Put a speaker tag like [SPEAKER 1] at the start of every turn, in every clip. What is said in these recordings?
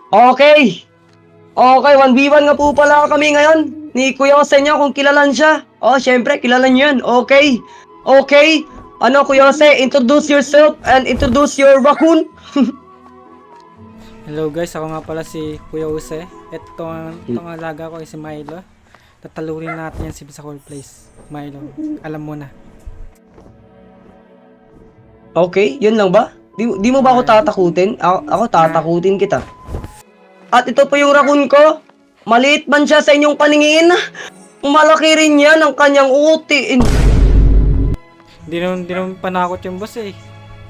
[SPEAKER 1] Okay. Okay, 1v1 nga po pala kami ngayon. Ni Kuya Jose niya kung kilalan siya. Oh, syempre, kilalan niyo yan. Okay. Okay. Ano, Kuya Jose, introduce yourself and introduce your raccoon.
[SPEAKER 2] Hello guys, ako nga pala si Kuya Jose. Itong alaga ko ay si Milo. Tatalurin natin yan sa Cold Place. Milo, alam mo na.
[SPEAKER 1] Okay, yun lang ba? Di mo ba ako tatakutin? Ako tatakutin kita. At ito po yung raccoon ko. Maliit man siya sa inyong paningin. Malaki rin yan ang kanyang uti.
[SPEAKER 2] Di naman panakot yung boss eh.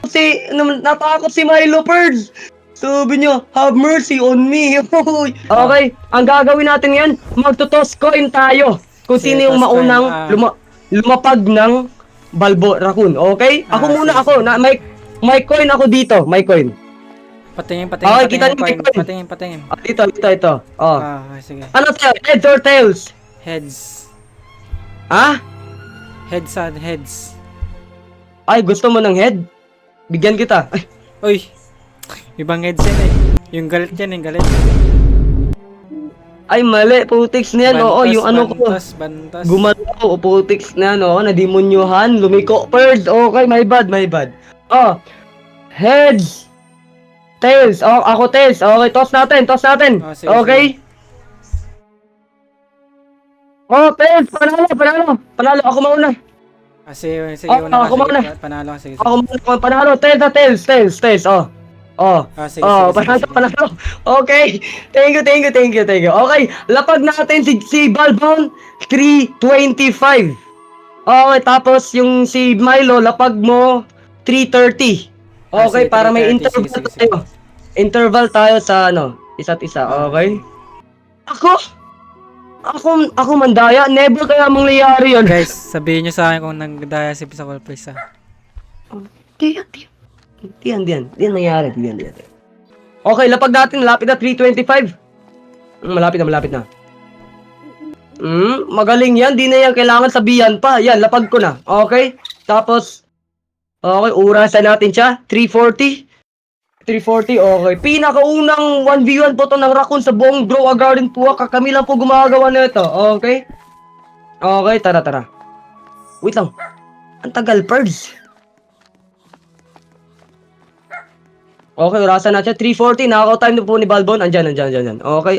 [SPEAKER 1] Kasi natakot si Milo Pearls. Sabi niya, have mercy on me. Okay, ang gagawin natin yan, magtotoss coin tayo. Kung
[SPEAKER 2] Sige,
[SPEAKER 1] sino yung
[SPEAKER 2] toss coin,
[SPEAKER 1] maunang lumapag ng Balbo Raccoon. Okay? Ako muna
[SPEAKER 2] sige,
[SPEAKER 1] ako. May coin ako dito. May coin.
[SPEAKER 2] Patingin
[SPEAKER 1] Okay, kita
[SPEAKER 2] coin.
[SPEAKER 1] niyo yung coin.
[SPEAKER 2] Patingin.
[SPEAKER 1] Ito. Oh.
[SPEAKER 2] Sige.
[SPEAKER 1] Ano sa'yo? Heads or tails?
[SPEAKER 2] Heads.
[SPEAKER 1] Ha?
[SPEAKER 2] Heads.
[SPEAKER 1] Ay, gusto mo ng head? Bigyan kita. Ay,
[SPEAKER 2] Uy! Ibang heads yan eh. Yung galit yan, yung galit.
[SPEAKER 1] ay mali. Putix na yan. Oo, yung ano ko.
[SPEAKER 2] Bantas.
[SPEAKER 1] Gumalaw. Putix na yan. Oo, nadimonyuhan. Lumiko. Bird. Okay, my bad. Oh. Heads. Tails. Oh, ako tails. Okay, toss natin.
[SPEAKER 2] Oh, sige,
[SPEAKER 1] Okay? Oh, tails. Panalo. Ako mauna.
[SPEAKER 2] Sige,
[SPEAKER 1] ako muna.
[SPEAKER 2] Panalo ka, sige.
[SPEAKER 1] Ako mauna. Panalo. Tails. Oh.
[SPEAKER 2] Sige.
[SPEAKER 1] Panalo. Okay. Thank you. Okay, lapag natin si Balbon 325. Okay, tapos yung si Milo, lapag mo 330. Okay,
[SPEAKER 2] sige,
[SPEAKER 1] para may
[SPEAKER 2] 330.
[SPEAKER 1] interval
[SPEAKER 2] Sige.
[SPEAKER 1] tayo. Interval tayo sa isa't isa. Okay? Ako mandaya. Never kaya mangyayari yun.
[SPEAKER 2] Guys, sabihin nyo sa akin kung nagdaya si Cold Place ha.
[SPEAKER 1] Di yan nangyari. Okay, lapag natin. Malapit na 325. Malapit na. Magaling yan. Di na yan kailangan sabihan pa. Yan, lapag ko na. Okay? Tapos, okay, urasan natin siya. 340. Okay. Pinakaunang 1v1 po to ng raccoon sa buong Grow a Garden po. Kami lang po gumagawa nito. Okay? Okay, tara. Wait lang. Ang tagal, Perds. Okay, urasan natin. 340. Nakaka-time na po ni Balbon. Andyan. Okay.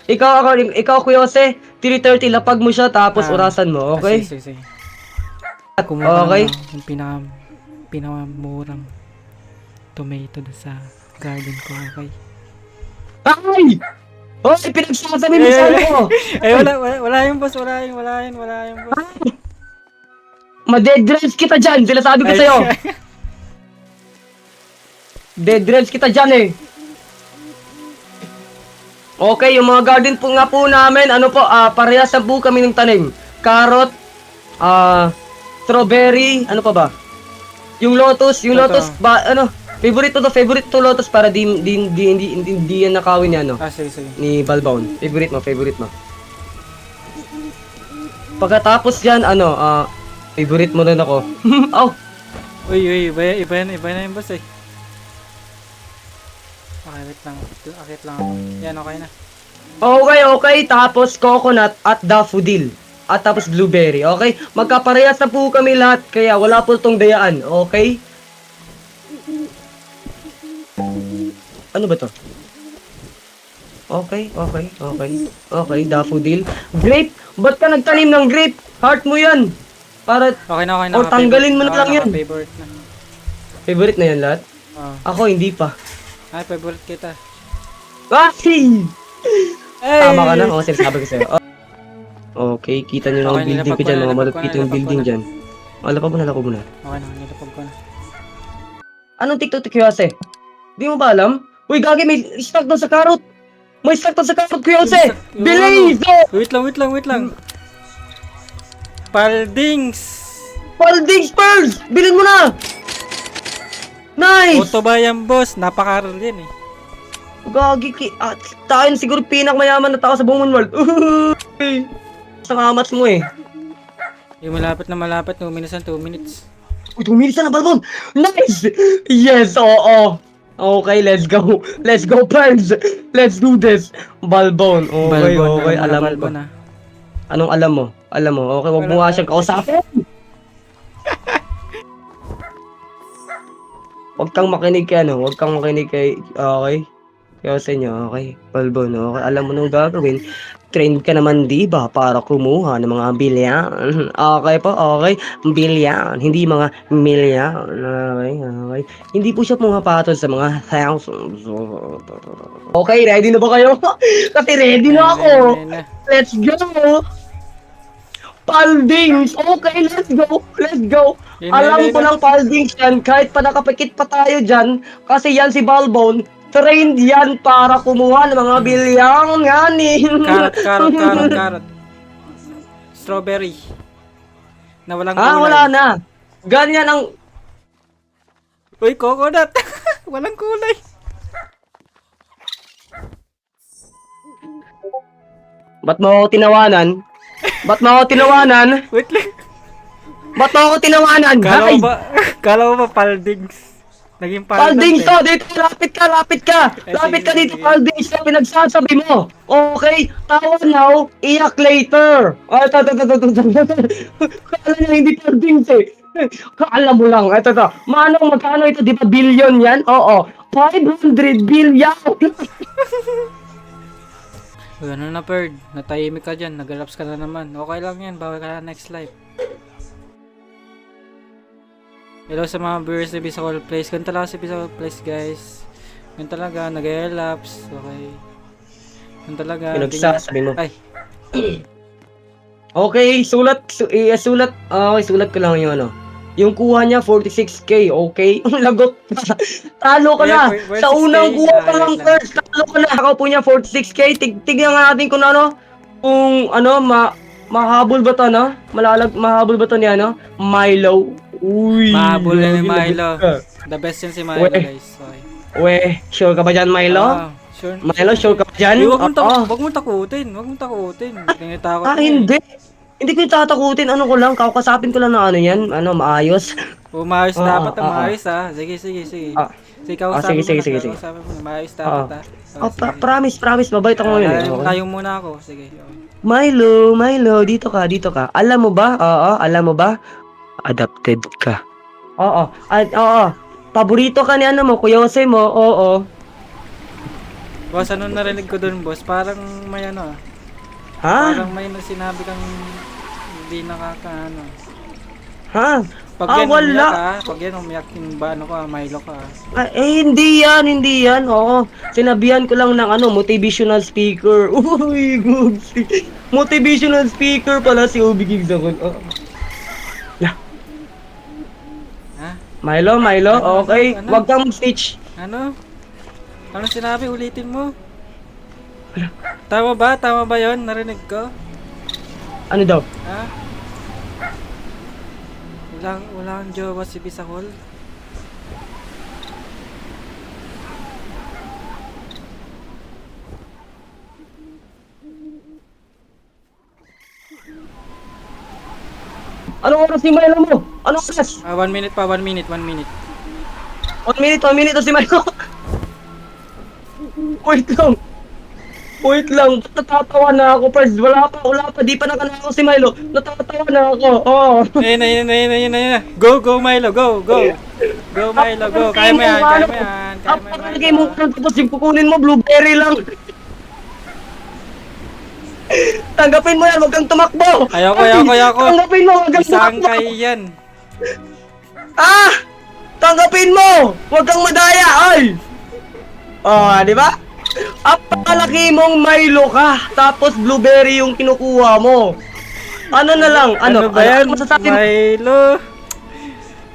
[SPEAKER 1] Ikaw, Kuya Jose. 330. Lapag mo siya. Tapos urasan mo. Okay?
[SPEAKER 2] Sige. Kumuha
[SPEAKER 1] Okay.
[SPEAKER 2] ng pinakamurang tomato sa garden ko, okay?
[SPEAKER 1] Ay! Hoy, pinagsasabi mo sa ano?
[SPEAKER 2] Wala yung boss, wala yung boss.
[SPEAKER 1] Ma-dead drives kita dyan. Sinasabi ko sa'yo. Dead drives kita dyan eh. Okay, yung mga garden po nga po namin, parehas na po kami ng tanim. Carrot, strawberry, ano pa ba? Yung lotus favorite to lotus para hindi yan nakawin niya,
[SPEAKER 2] Sige.
[SPEAKER 1] ni Balbaon. Favorite mo. Pagkatapos yan, favorite mo rin ako. Oh,
[SPEAKER 2] Uy, iba na yung boss eh. Okay, wait lang. Akit lang ako. Yan, okay na.
[SPEAKER 1] okay. Tapos coconut at daffodil. At tapos blueberry, okay? Magkaparehas na po kami lahat, kaya wala po itong dayaan, okay? Ano ba to? Okay, daffodil. Grape? Ba't ka nagtanim ng grape? Heart mo yan. Para,
[SPEAKER 2] Okay na.
[SPEAKER 1] o tanggalin mo na lang yan.
[SPEAKER 2] Favorite na.
[SPEAKER 1] Favorite na yan lahat? Ako, hindi pa.
[SPEAKER 2] Ay, favorite kita.
[SPEAKER 1] Ay!
[SPEAKER 2] Hey!
[SPEAKER 1] Tama ka na? O, sinasabi ko sa'yo. Okay, kita nyo lang
[SPEAKER 2] Okay,
[SPEAKER 1] ang building ko dyan, mga malapit yung building dyan. Lapag mo na.
[SPEAKER 2] Okay na, nilapag ko na.
[SPEAKER 1] Anong TikTok Kuya? Di mo ba alam? Uy, gagi, may stock doon sa carrot! May stock doon sa carrot, Kuya! Bilis!
[SPEAKER 2] Wait lang. Paldings!
[SPEAKER 1] Pearls! Bilhin mo na! Nice!
[SPEAKER 2] Auto ba yan, boss? Napakaral yan eh.
[SPEAKER 1] Gagi, tayo siguro pinakmayaman na tao sa buong world. Uy! Sangamats mo eh.
[SPEAKER 2] Yung malapit, 2 minutes.
[SPEAKER 1] Uy, 2 minutes na, Balbon! Nice! Yes, oo. Okay, let's go. Let's go, friends. Let's do this. Balbon. Okay,
[SPEAKER 2] Balbon,
[SPEAKER 1] okay.
[SPEAKER 2] alam mo na
[SPEAKER 1] Alam ko.
[SPEAKER 2] Balbon ah.
[SPEAKER 1] Anong alam mo? Alam mo. Okay, wag mo
[SPEAKER 2] Wala
[SPEAKER 1] nga
[SPEAKER 2] ka.
[SPEAKER 1] siyang kausapin. Huwag kang makinig kay ano. Huwag kang makinig kay... Okay. Kaya sa inyo, okay. Balbon, okay. Alam mo nung gagawin. Trained ka naman, di ba? Para kumuha ng mga bilyan. Okay po, okay. Bilyan. Hindi mga milyan. Okay, okay. Hindi po siya pumapatol sa mga thousands. Okay, ready na ba kayo? Kasi ready na ako.
[SPEAKER 2] Na.
[SPEAKER 1] Let's go! Paldings! Okay, let's go! Let's go!
[SPEAKER 2] Yun
[SPEAKER 1] Alam ko
[SPEAKER 2] na.
[SPEAKER 1] ng Paldings yan, kahit pa nakapikit pa tayo dyan, kasi yan si Balbon, trained yan para kumuha ng mga bilyang nganin.
[SPEAKER 2] Carrot. Strawberry. Na walang
[SPEAKER 1] Ah,
[SPEAKER 2] kulay.
[SPEAKER 1] wala na. Ganyan ang...
[SPEAKER 2] Uy, coconut. Walang kulay.
[SPEAKER 1] Ba't mo ako tinawanan? Ba't mo ako tinawanan?
[SPEAKER 2] Wait lang.
[SPEAKER 1] Ba't mo ako tinawanan?
[SPEAKER 2] Kala
[SPEAKER 1] Hay!
[SPEAKER 2] mo ba Paldings? Naging
[SPEAKER 1] Paldings to!
[SPEAKER 2] eh.
[SPEAKER 1] Dito! Lapit ka! Lapit ka! Lapit ka
[SPEAKER 2] Sige,
[SPEAKER 1] dito,
[SPEAKER 2] sige.
[SPEAKER 1] Paldings! Na pinagsasabi mo! Okay? Tawa now, iyak later! Kala niya hindi Paldings eh! Kala mo lang! Ito to! Magkano ito? Di ba billion yan? Oo! 500 billion!
[SPEAKER 2] Uy, ano na, Bird? Natahimik ka dyan. Nag-relaps ka na naman. Okay lang yan. Bawi ka na next live. Hello sa mga viewers ni Bisa Call Place. Ganun talaga si Bisa Call Place, guys. Ganun talaga. Nag-relaps. Okay. Ganun talaga.
[SPEAKER 1] Pinagsasabi mo.
[SPEAKER 2] Ay.
[SPEAKER 1] Okay, sulat. Okay, sulat ko lang yung ano. Yung kuha niya, 46k, okay? Lagot. Talo ka na.
[SPEAKER 2] Yeah,
[SPEAKER 1] Sa
[SPEAKER 2] 46K,
[SPEAKER 1] unang kuha pa lang
[SPEAKER 2] lang.
[SPEAKER 1] first, talo ka na. Ako po niya, 46k. Tignan nga natin kung ano. Kung ano, mahabol ba to, no? Mahabol ba to ni ano? Milo. Uy.
[SPEAKER 2] Mahabol na ni
[SPEAKER 1] lagot
[SPEAKER 2] Milo.
[SPEAKER 1] ka.
[SPEAKER 2] The best yan si Milo,
[SPEAKER 1] Weh.
[SPEAKER 2] guys. Okay.
[SPEAKER 1] Weh, sure ka ba dyan, Milo?
[SPEAKER 2] Ah, sure.
[SPEAKER 1] Milo, sure ka ba dyan?
[SPEAKER 2] Uy, wag
[SPEAKER 1] Oo.
[SPEAKER 2] mong takutin. Wag mong takutin. Tinitakot
[SPEAKER 1] Ah,
[SPEAKER 2] mo eh.
[SPEAKER 1] hindi. Hindi ko yung tatakutin. Ano ko lang, kakasapin ko lang na ano yan. Ano, maayos.
[SPEAKER 2] Umayos
[SPEAKER 1] Oo,
[SPEAKER 2] dapat ang
[SPEAKER 1] oo.
[SPEAKER 2] maayos ah. Sige.
[SPEAKER 1] Ah.
[SPEAKER 2] Sige,
[SPEAKER 1] Sige,
[SPEAKER 2] kausapin
[SPEAKER 1] sige,
[SPEAKER 2] mo
[SPEAKER 1] sige,
[SPEAKER 2] na.
[SPEAKER 1] sige.
[SPEAKER 2] Kausapin mo na. Maayos
[SPEAKER 1] Oo.
[SPEAKER 2] dapat ah.
[SPEAKER 1] Oh, promise, mabait ako ngayon. Eh. Okay.
[SPEAKER 2] Tayo muna ako. Sige. Okay.
[SPEAKER 1] Milo, dito ka. Alam mo ba? Oo, alam mo ba? Adopted ka. Oo, oo. Paborito ka ni ano mo, Kuya Jose mo, oo.
[SPEAKER 2] Boss, ano narinig ko dun, boss? Parang may ano ah.
[SPEAKER 1] Ha?
[SPEAKER 2] Parang may sinabi kang hindi nakakaano.
[SPEAKER 1] Ha?
[SPEAKER 2] Pag yan
[SPEAKER 1] wala.
[SPEAKER 2] umiyak ah. Pag yan umiyak yung ba ano ka, Milo ka ah.
[SPEAKER 1] Hindi yan. Oo. Sinabihan ko lang ng ano, motivational speaker. Uy, good. Motivational speaker pala si Obi Gigs ako.
[SPEAKER 2] Ha?
[SPEAKER 1] Milo, okay.
[SPEAKER 2] Ano?
[SPEAKER 1] Wag kang mag-snitch.
[SPEAKER 2] Ano? Ano sinabi? Ulitin mo. Tama ba yon? Narinig ko?
[SPEAKER 1] Ano daw?
[SPEAKER 2] Ha? Wala kang jowa si Bisakol?
[SPEAKER 1] Anong oras si Milo mo? Anong oras?
[SPEAKER 2] 1 minute pa, 1 minute.
[SPEAKER 1] 1 minute o si Milo. Wait lang. Ba't natatawa na ako, Pres? Wala pa. Di pa nakanakaw si Milo. Natatawa na ako. Oo.
[SPEAKER 2] Ayun na. Go, Milo, go. Go, Milo, go. Kaya mo yan.
[SPEAKER 1] Apalagay mo kung tapos yung kukunin mo, blueberry lang. Tanggapin mo yan, huwag kang tumakbo.
[SPEAKER 2] Ayoko.
[SPEAKER 1] Tanggapin mo, huwag kang
[SPEAKER 2] Isang
[SPEAKER 1] tumakbo.
[SPEAKER 2] kay yan.
[SPEAKER 1] Tanggapin mo, huwag kang madaya, ay. Di ba? Apalaki mong Milo ka, tapos blueberry yung kinukuha mo. Ano na lang,
[SPEAKER 2] Ano ba yan?
[SPEAKER 1] Ano masasabi mo?
[SPEAKER 2] Milo.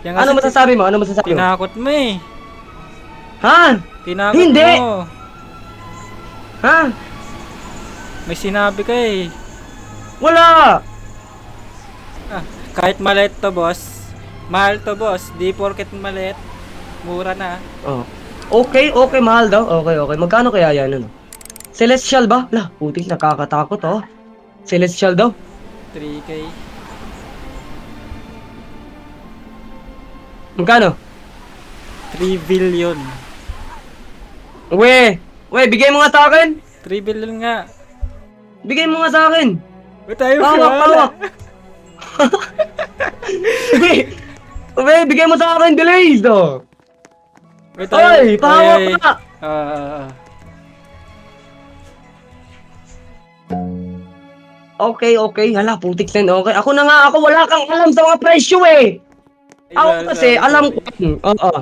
[SPEAKER 2] Yan
[SPEAKER 1] Ano
[SPEAKER 2] kasi
[SPEAKER 1] masasabi mo?
[SPEAKER 2] Tinakot mo eh.
[SPEAKER 1] Ha?
[SPEAKER 2] Tinakot
[SPEAKER 1] Hindi.
[SPEAKER 2] mo.
[SPEAKER 1] Ha?
[SPEAKER 2] May sinabi ka eh.
[SPEAKER 1] Wala.
[SPEAKER 2] Kahit maliit to, boss. Mahal to, boss. Di porket maliit. Mura na.
[SPEAKER 1] Oh. Okay, mahal daw. Okay. Magkano kaya yan, ano? Celestial ba? Putik, nakakatakot, oh. Celestial daw.
[SPEAKER 2] 3K.
[SPEAKER 1] Magkano?
[SPEAKER 2] 3 billion.
[SPEAKER 1] We, bigay mo nga sa akin.
[SPEAKER 2] 3 billion nga.
[SPEAKER 1] Bigay mo nga sa akin.
[SPEAKER 2] Wait, tayo
[SPEAKER 1] Hawak, hawak. We, bigay mo sa akin, delays, oh.
[SPEAKER 2] Wait, tayo.
[SPEAKER 1] Ay, pahawak
[SPEAKER 2] Ay, ay.
[SPEAKER 1] ka.
[SPEAKER 2] Ah.
[SPEAKER 1] Okay. Hala, putik sen. Okay. Ako na nga, wala kang alam sa mga presyo eh. Ako kasi, alam ko. Oo.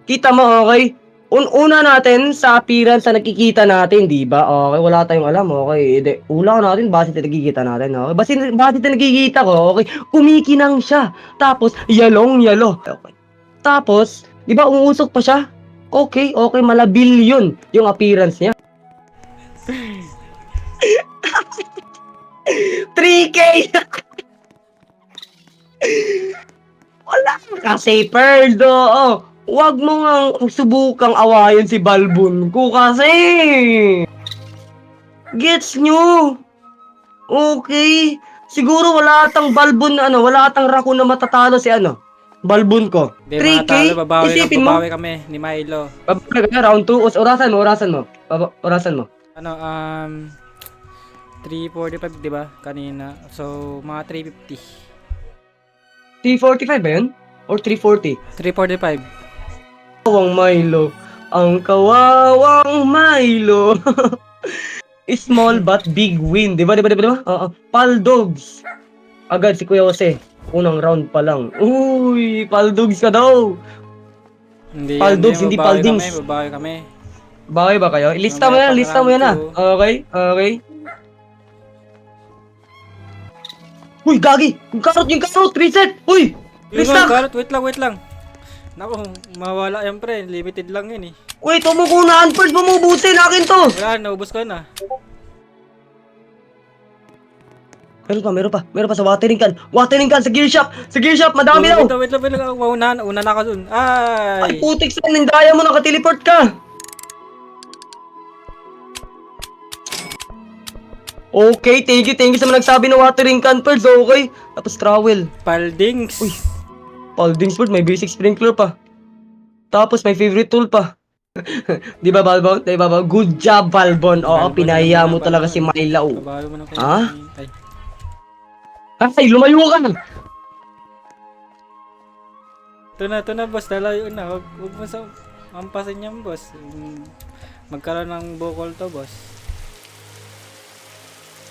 [SPEAKER 1] Kita mo, okay? Una natin sa appearance na nakikita natin, di ba? Okay, wala tayong alam, okay. Ula natin, base sa nakikita natin, okay? Base sa nakikita ko, okay? Kumikinang siya. Tapos, yalo. Okay. Tapos, di ba, umuusok pa siya? Okay, malabil yun, yung appearance niya. 3K! Wala kasi, Perdo. Huwag mo nga subukang awayan si Balbon ko kasi. Gets nyo? Okay. Siguro wala atang Balbon na wala atang Raccoon na matatalo si Balbon ko.
[SPEAKER 2] Hindi
[SPEAKER 1] 3K?
[SPEAKER 2] matalo,
[SPEAKER 1] Isipin mo.
[SPEAKER 2] babawi kami ni Milo.
[SPEAKER 1] Babawi ka, round 2. Orasan mo. Orasan mo.
[SPEAKER 2] Ano, 345 di ba? Kanina. So, mga 350.
[SPEAKER 1] 345 ba yun? Or 340?
[SPEAKER 2] 345.
[SPEAKER 1] Kawawang Milo. Ang kawawang Milo. Small but big win. Di ba? Oo. Paldogs. Agad si Kuya Jose. Unang round pa lang. Uy, Paldogs ka daw.
[SPEAKER 2] Hindi
[SPEAKER 1] Paldogs, hindi Paldings.
[SPEAKER 2] Babawi kami.
[SPEAKER 1] Bagay ba kayo? Ilista mo
[SPEAKER 2] Mamaya
[SPEAKER 1] yan,
[SPEAKER 2] pang
[SPEAKER 1] lista mo yan
[SPEAKER 2] round
[SPEAKER 1] Okay. Uy, gagi! Yung karot, reset! Uy!
[SPEAKER 2] Yun
[SPEAKER 1] Restock!
[SPEAKER 2] nga, Carrot, wait lang. Naku, mawala yan pre. Limited lang yun eh.
[SPEAKER 1] Wait, umuko na unford mo ubusin. Akin to!
[SPEAKER 2] Wala, naubos ko na.
[SPEAKER 1] Meron pa sa watering can. Watering can sa gear shop. Madami daw.
[SPEAKER 2] Wait lang. Una na ako dun.
[SPEAKER 1] Ay,
[SPEAKER 2] Ay!
[SPEAKER 1] putik sa nindaya mo, nakateleport ka. Okay, thank you sa mga nagsabi na watering can first, okay? Tapos trowel.
[SPEAKER 2] Paldings!
[SPEAKER 1] Uy. Paldingsford, may basic sprinkler pa. Tapos may favorite tool pa. Di ba, Balbon? Good job, Balbon. Oo,
[SPEAKER 2] Balbon,
[SPEAKER 1] pinaya mo
[SPEAKER 2] Balbon.
[SPEAKER 1] talaga si Myla.
[SPEAKER 2] Babawi mo na kayo.
[SPEAKER 1] Ha?
[SPEAKER 2] Ay.
[SPEAKER 1] Ay, lumayo ka na.
[SPEAKER 2] Ito na boss, lalayo na. Huwag mo sa ampasin yan boss. Magkaroon ng bukol to boss.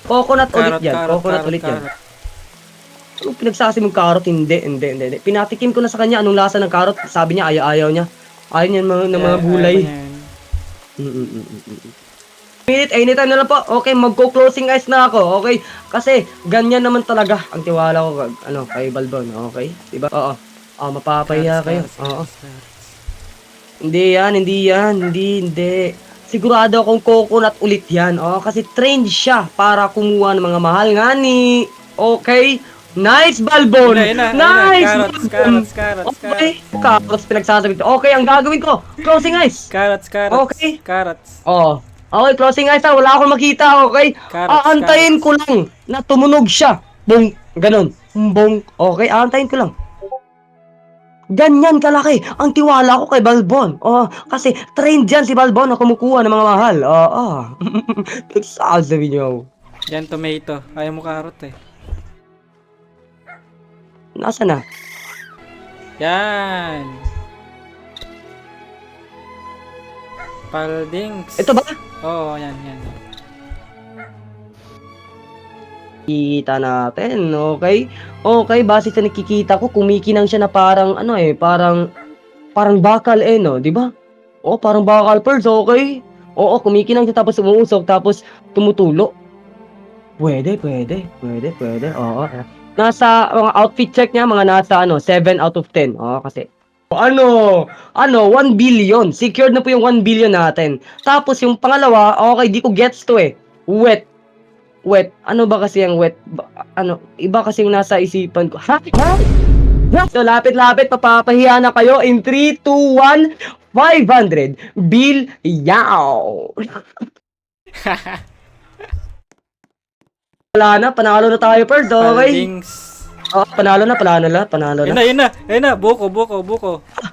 [SPEAKER 1] Coconut ulit yan.
[SPEAKER 2] Carrot.
[SPEAKER 1] Ano pinagsasabi mong carrot? Hindi. Pinatikim ko na sa kanya anong lasa ng carrot. Sabi niya, ayaw niya. Ayaw niya ng mga gulay. Minute, anytime na lang po. Okay, magko-closing eyes na ako. Okay? Kasi, ganyan naman talaga ang tiwala ko kay Balbon. Okay? Diba? Oo. Mapapahiya kayo. Oo. Hindi yan. Sigurado akong coconut ulit yan. Kasi trained siya para kumuha ng mga mahal nga ni. Okay? Nice, Balbon! Nice!
[SPEAKER 2] Carrots.
[SPEAKER 1] Okay, carrots pinagsasabi ko. Okay, ang gagawin ko, closing eyes.
[SPEAKER 2] Carrots.
[SPEAKER 1] Okay.
[SPEAKER 2] Carrots.
[SPEAKER 1] Okay, closing eyes ha. Wala akong makita, okay? Aantayin ko lang na tumunog siya. Bong, ganun. Bong. Okay, aantayin ko lang. Ganyan kalaki ang tiwala ko kay Balbon. Kasi trained dyan si Balbon na kumukuha ng mga mahal. Pinagsasabi niyo.
[SPEAKER 2] Yan tomato. Ayaw mo carrot eh.
[SPEAKER 1] Nasaan na?
[SPEAKER 2] Yan. Paldings.
[SPEAKER 1] Ito ba?
[SPEAKER 2] Oo, yan.
[SPEAKER 1] Kita natin, okay? Okay, base sa nakikita ko, kumikinang siya na parang parang bakal no, di ba? Parang bakal pearls, okay? Oo, kumikinang siya tapos umuusok tapos tumutulo. Pwede. Oo. Nasa mga outfit check niya, mga nasa 7 out of 10. Kasi 1 billion. Secured na po yung 1 billion natin. Tapos yung pangalawa, okay, di ko gets to eh. Wet. Ano ba kasi yung wet? Iba kasi yung nasa isipan ko. Ha? So, lapit-lapit, papapahiya na kayo in 3, 2, 1, 500 bill yaw. Wala na, panalo na tayo, Perd, okay?
[SPEAKER 2] Paldings.
[SPEAKER 1] Panalo na.
[SPEAKER 2] Ayun na. Buko.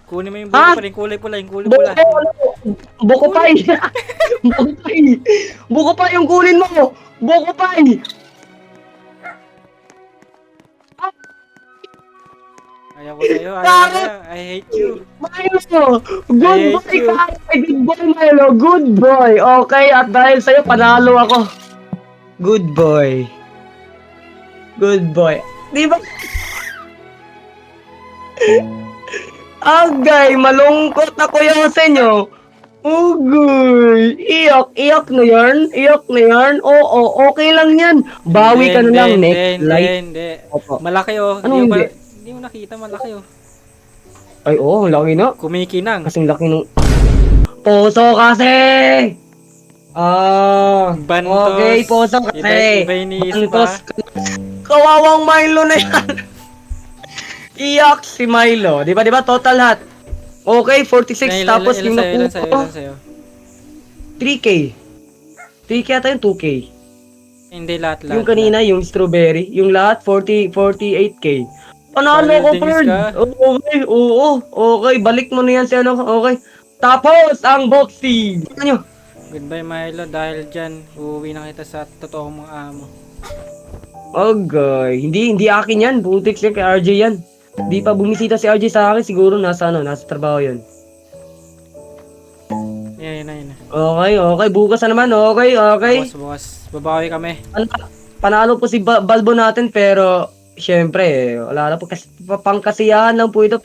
[SPEAKER 2] Kunin mo yung buko
[SPEAKER 1] Ha?
[SPEAKER 2] pa rin, kulay pula, yung kulay
[SPEAKER 1] Buko,
[SPEAKER 2] pula.
[SPEAKER 1] buko pay. Buko pay. Buko pay yung kunin mo. Buko pay.
[SPEAKER 2] Ayaw ko sa'yo. I hate you.
[SPEAKER 1] Milo!
[SPEAKER 2] I
[SPEAKER 1] Good
[SPEAKER 2] hate
[SPEAKER 1] boy
[SPEAKER 2] you.
[SPEAKER 1] ka! Good boy, Milo! Good boy! Okay, at dahil sa'yo, panalo ako. Good boy. Good boy. Di ba? Agay, malungkot ako yung sa inyo. Ugoy! Iyak na yan. Oo, okay lang yan. Bawi ka na lang next life.
[SPEAKER 2] Hindi.
[SPEAKER 1] Opo.
[SPEAKER 2] Malaki oh.
[SPEAKER 1] Anong hindi?
[SPEAKER 2] Hindi mo nakita, malaki oh.
[SPEAKER 1] Ay, oo, laki na.
[SPEAKER 2] Kumikinang.
[SPEAKER 1] Kasing laki nung... Poso kasi!
[SPEAKER 2] Bantos.
[SPEAKER 1] Okay, poso kasi.
[SPEAKER 2] Iba iniisip
[SPEAKER 1] Bantos.
[SPEAKER 2] ha.
[SPEAKER 1] Kawawang Milo na yan. Iyak si Milo. Di ba? Total hat. Okay, 46 tapos yung
[SPEAKER 2] Ilan
[SPEAKER 1] nakuha.
[SPEAKER 2] sa'yo?
[SPEAKER 1] 3K. 3K ata yung 2K.
[SPEAKER 2] Hindi lahat.
[SPEAKER 1] Yung kanina, yung strawberry. Yung lahat, 48K. Panalo ko,
[SPEAKER 2] Holdings
[SPEAKER 1] Fern.
[SPEAKER 2] ka?
[SPEAKER 1] Okay, oo. Okay, balik mo na yan si ano. Okay. Tapos, ang boxing. Ano?
[SPEAKER 2] Goodbye Milo, dahil dyan, uuwi na kita sa totoong mga amo.
[SPEAKER 1] Okay. Hindi akin yan. Butik siya kay RJ yan. Di pa bumisita si RJ sa akin. Siguro nasa trabaho yun.
[SPEAKER 2] Yan na.
[SPEAKER 1] Okay. Bukas na naman. Okay.
[SPEAKER 2] Bukas. Babawi kami.
[SPEAKER 1] Panalo po si Balbo natin pero syempre, wala na po kasi pangkasiyahan lang po ito,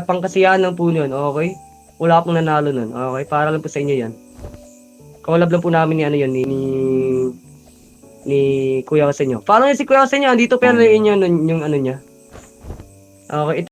[SPEAKER 1] pangkasiyahan lang po 'yun, okay? Wala pong nanalo nun. Okay, para lang po sa inyo 'yan. Collab lang po namin ni ano 'yun ni Kuya Osenyo. Follow niyo si Kuya Osenyo, andito pero yung ano niya. Okay,